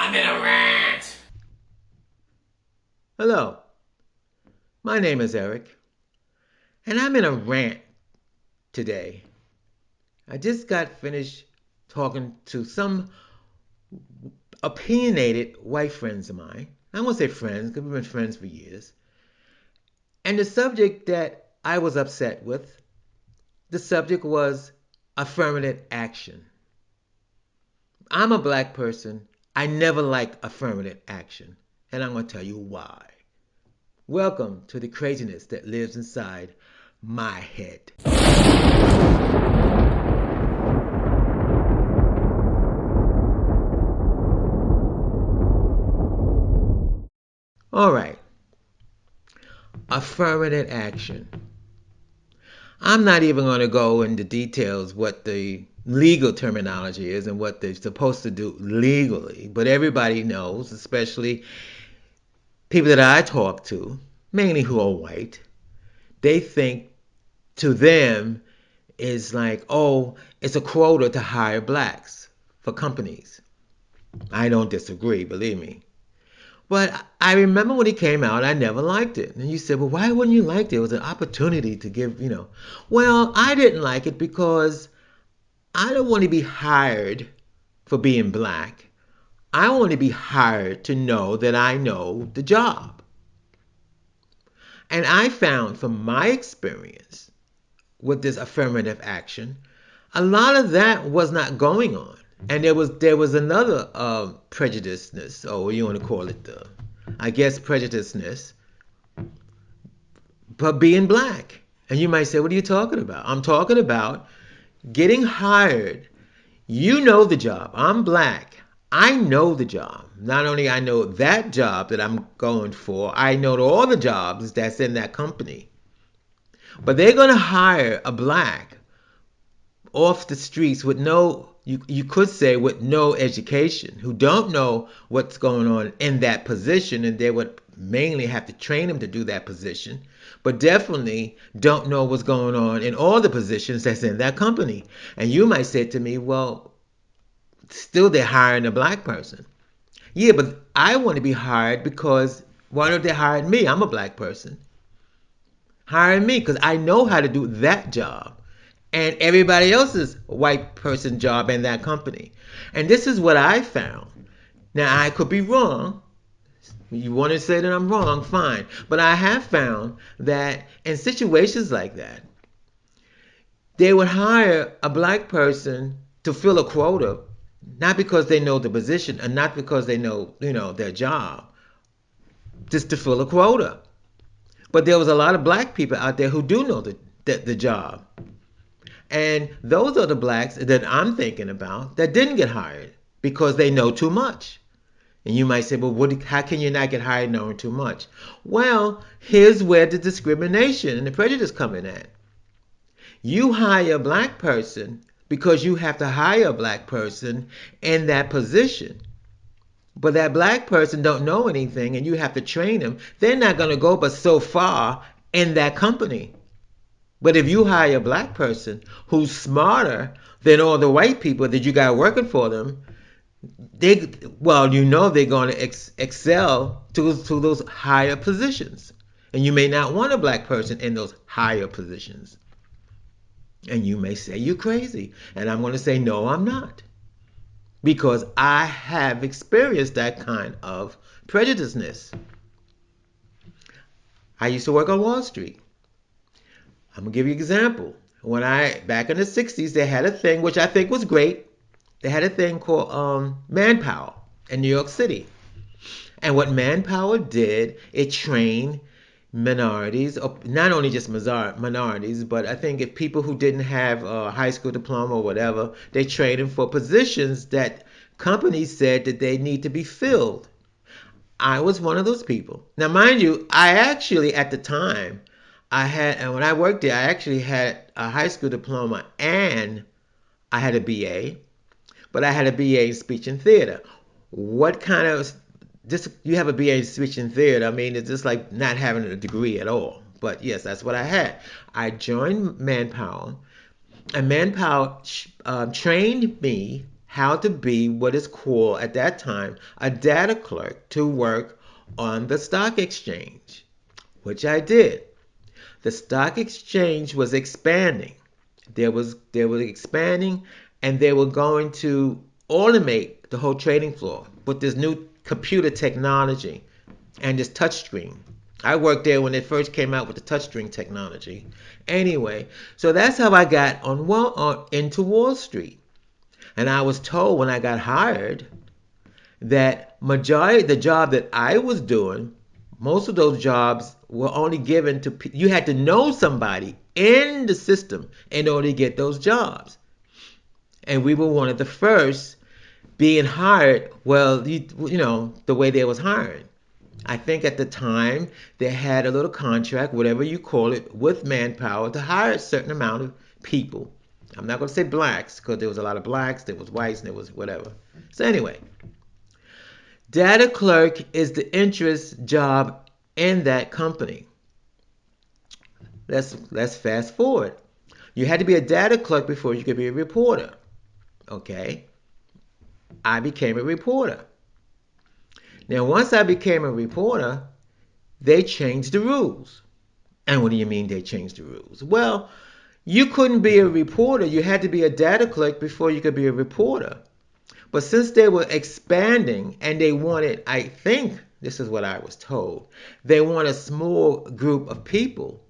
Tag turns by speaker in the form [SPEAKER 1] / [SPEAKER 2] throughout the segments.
[SPEAKER 1] I'm in a rant.
[SPEAKER 2] Hello, my name is Eric, and I'm in a rant today. I just got finished talking to some opinionated white friends of mine. I won't say friends, because we've been friends for years. And the subject that I was upset with, the subject was affirmative action. I'm a black person. I never liked affirmative action, and I'm going to tell you why. Welcome to the craziness that lives inside my head. All right, affirmative action. I'm not even going to go into details what the legal terminology is and what they're supposed to do legally, but everybody knows, especially people that I talk to, mainly who are white, they think to them is like, oh, it's a quota to hire blacks for companies. I don't disagree, believe me. But I remember when it came out, I never liked it. And you said, well, why wouldn't you like it? It was an opportunity to give. Well, I didn't like it because I don't want to be hired for being black. I want to be hired to know that I know the job. And I found from my experience with this affirmative action, a lot of that was not going on. And there was another prejudiceness, or what you want to call it, I guess prejudiceness, but being black. And you might say, what are you talking about? I'm talking about getting hired. You know the job. I'm black. I know the job. Not only I know that job that I'm going for, I know all the jobs that's in that company. But they're going to hire a black off the streets with no, you could say with no education, who don't know what's going on in that position, and they would mainly have to train them to do that position, but definitely don't know what's going on in all the positions that's in that company. And you might say to me, well, still they're hiring a black person. Yeah, but I want to be hired because why don't they hire me? I'm a black person. Hire me because I know how to do that job and everybody else's white person job in that company. And this is what I found. Now, I could be wrong. You want to say that I'm wrong, fine. But I have found that in situations like that, they would hire a black person to fill a quota, not because they know the position and not because they know their job, just to fill a quota. But there was a lot of black people out there who do know the job. And those are the blacks that I'm thinking about that didn't get hired because they know too much. And you might say, well, how can you not get hired knowing too much? Well, here's where the discrimination and the prejudice come in at. You hire a black person because you have to hire a black person in that position. But that black person don't know anything and you have to train them. They're not going to go but so far in that company. But if you hire a black person who's smarter than all the white people that you got working for them, they're going to excel to those higher positions. And you may not want a black person in those higher positions. And you may say you're crazy. And I'm going to say, no, I'm not. Because I have experienced that kind of prejudiceness. I used to work on Wall Street. I'm gonna give you an example. Back in the 60s, they had a thing which I think was great. They had a thing called Manpower in New York City. And what Manpower did, it trained minorities, or not only just minorities, but I think if people who didn't have a high school diploma or whatever, they trained them for positions that companies said that they need to be filled. I was one of those people. Now, mind you, I actually at the time and when I worked there, I actually had a high school diploma and I had a BA, but I had a BA in speech and theater. What kind of just you have a BA in speech and theater? I mean, it's just like not having a degree at all. But yes, that's what I had. I joined Manpower, and Manpower trained me how to be what is called at that time a data clerk to work on the stock exchange, which I did. The stock exchange was expanding. They were expanding, and they were going to automate the whole trading floor with this new computer technology and this touchscreen. I worked there when they first came out with the touchscreen technology. Anyway, so that's how I got into Wall Street. And I was told when I got hired that majority the job that I was doing, most of those jobs were only given to you had to know somebody in the system in order to get those jobs. And we were one of the first being hired. Well, the way they was hiring. I think at the time they had a little contract, whatever you call it, with Manpower to hire a certain amount of people. I'm not going to say blacks because there was a lot of blacks, there was whites, and there was whatever. So anyway, data clerk is the interest job in that company. Let's fast forward. You had to be a data clerk before you could be a reporter. Okay, I became a reporter. Now, once I became a reporter, they changed the rules. And what do you mean they changed the rules? Well, you couldn't be a reporter. You had to be a data clerk before you could be a reporter. But since they were expanding and they wanted, I think, this is what I was told, they want a small group of people,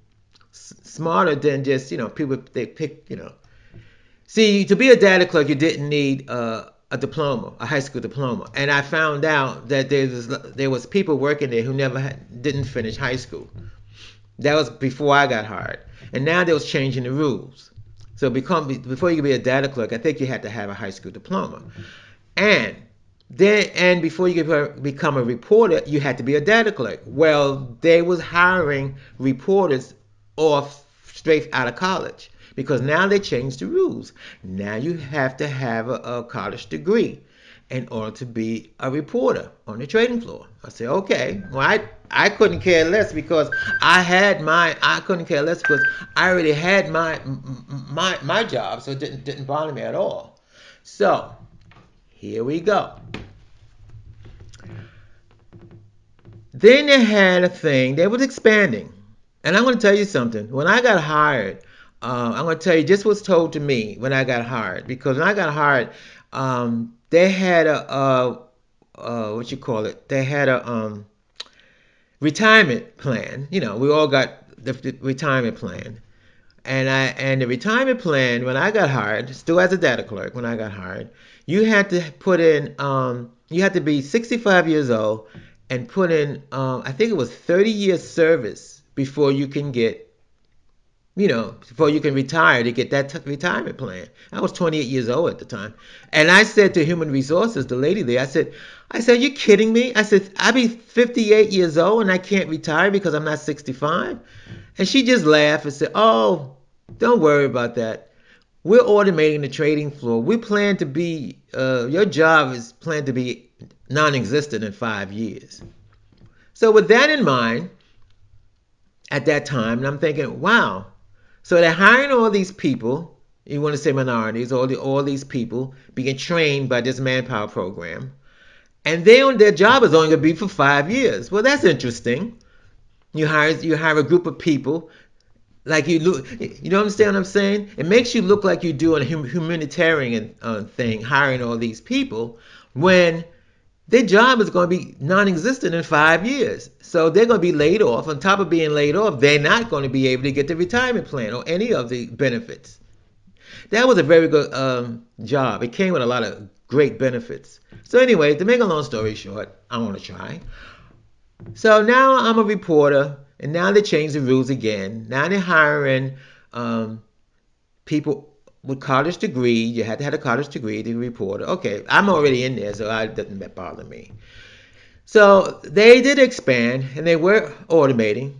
[SPEAKER 2] smarter than just, people they pick. See, to be a data clerk, you didn't need a diploma, a high school diploma. And I found out that there was people working there who didn't finish high school. That was before I got hired. And now they was changing the rules. So before you could be a data clerk, I think you had to have a high school diploma. And before you could become a reporter, you had to be a data clerk. Well, they was hiring reporters off straight out of college because now they changed the rules. Now you have to have a college degree in order to be a reporter on the trading floor. I said, okay. Well, I couldn't care less because I couldn't care less because I already had my job, so it didn't bother me at all. So here we go. Then they had a thing, they was expanding. And I'm going to tell you something. When I got hired, I'm going to tell you just what's told to me when I got hired. Because when I got hired, they had what you call it? They had a retirement plan. We all got the retirement plan. And the retirement plan, when I got hired, still as a data clerk, when I got hired, you had to put in, you had to be 65 years old and put in, I think it was 30 years service before you can get, before you can retire to get that retirement plan. I was 28 years old at the time. And I said to Human Resources, the lady there, I said, are you kidding me? I said, I'll be 58 years old and I can't retire because I'm not 65. And she just laughed and said, oh, don't worry about that. We're automating the trading floor. We plan to be, your job is planned to be non-existent in 5 years. So with that in mind, at that time, and I'm thinking, wow. So they're hiring all these people, you want to say minorities, all these people being trained by this Manpower program. And their job is only going to be for 5 years. Well, that's interesting. You hire a group of people like you understand what I'm saying? It makes you look like you're doing a humanitarian thing, hiring all these people, when their job is going to be non-existent in 5 years. So they're going to be laid off. On top of being laid off, they're not going to be able to get the retirement plan or any of the benefits. That was a very good job. It came with a lot of great benefits. So anyway, to make a long story short, I want to try. So now I'm a reporter, and now they changed the rules again. Now they're hiring people with college degree. You had to have a college degree to be a reporter. Okay, I'm already in there, so it doesn't bother me. So they did expand, and they were automating.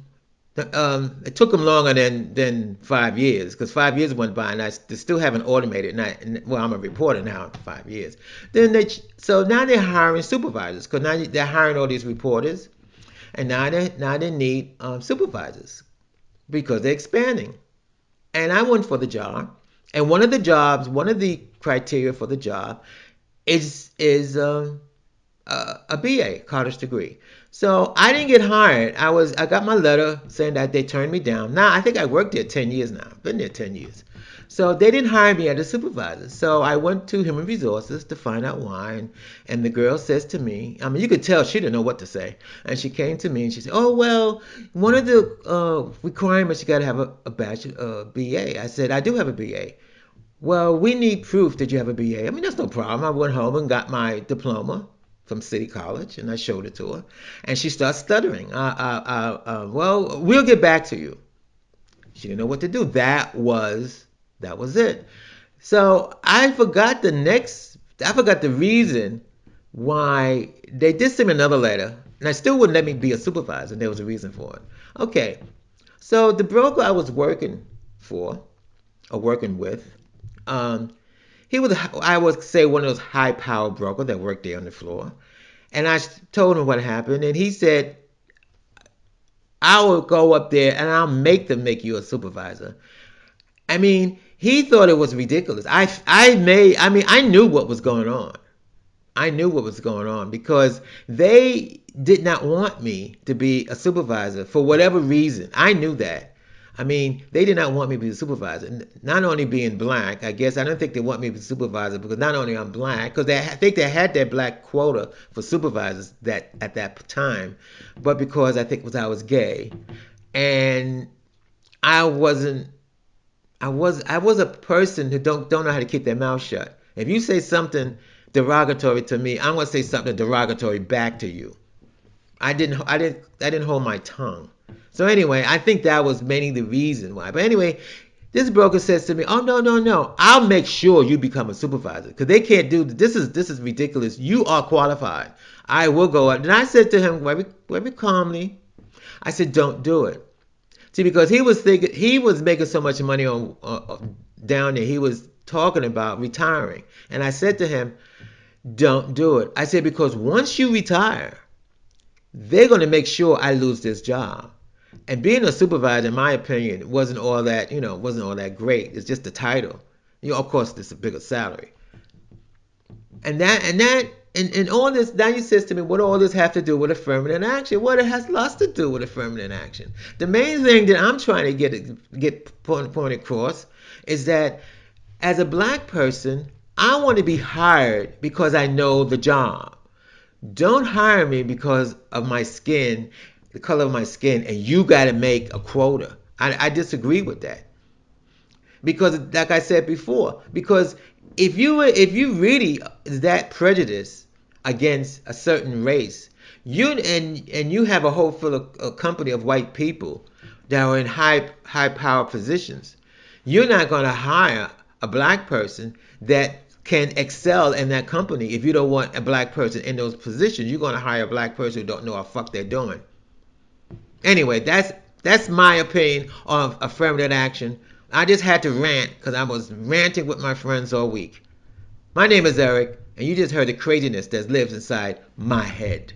[SPEAKER 2] It took them longer than 5 years, because 5 years went by, and I still haven't automated. Well, I'm a reporter now for 5 years. So now they're hiring supervisors, because now they're hiring all these reporters. And now they need supervisors because they're expanding. And I went for the job. And one of the criteria for the job is a BA, college degree. So I didn't get hired. I got my letter saying that they turned me down. Now I think I worked there 10 years now. Been there 10 years. So they didn't hire me as a supervisor. So I went to Human Resources to find out why. And the girl says to me, I mean, you could tell she didn't know what to say. And she came to me and she said, "Oh, well, one of the requirements, you got to have a bachelor, BA." I said, "I do have a BA." "Well, we need proof that you have a BA." I mean, that's no problem. I went home and got my diploma from City College, and I showed it to her, and she starts stuttering. Well, we'll get back to you. She didn't know what to do. That was it. So I forgot the reason why they did send me another letter, and I still wouldn't let me be a supervisor. And there was a reason for it. Okay, so the broker I was working for or working with, um, he was, I would say, one of those high power brokers that worked there on the floor. And I told him what happened, and he said, "I will go up there and I'll make them make you a supervisor." I mean, he thought it was ridiculous. I knew what was going on. I knew what was going on because they did not want me to be a supervisor for whatever reason. I knew that. I mean, they did not want me to be a supervisor. Not only being black, I guess I don't think they want me to be a supervisor because not only I'm black, because I think they had that black quota for supervisors that at that time, but because I think was I was gay, and I wasn't. I was a person who don't know how to keep their mouth shut. If you say something derogatory to me, I'm gonna say something derogatory back to you. I didn't hold my tongue. So anyway, I think that was mainly the reason why. But anyway, this broker says to me, "Oh, no, no, no! I'll make sure you become a supervisor because they can't do this is ridiculous. You are qualified. I will go up." And I said to him very calmly, I said, "Don't do it." See, because he was making so much money on down there, he was talking about retiring, and I said to him, "Don't do it." I said because once you retire, they're going to make sure I lose this job. And being a supervisor, in my opinion, wasn't all that great. It's just the title. Of course, it's a bigger salary. And all this, now you says to me, what do all this have to do with affirmative action? Well, it has lots to do with affirmative action. The main thing that I'm trying to get point across is that as a black person, I want to be hired because I know the job. Don't hire me because of my skin, the color of my skin, and you got to make a quota. I disagree with that because, like I said before, because if you really is that prejudiced against a certain race, and you have a whole full of a company of white people that are in high power positions, you're not going to hire a black person that can excel in that company. If you don't want a black person in those positions, you're going to hire a black person who don't know what the fuck they're doing. Anyway, that's my opinion of affirmative action. I just had to rant because I was ranting with my friends all week. My name is Eric, and you just heard the craziness that lives inside my head.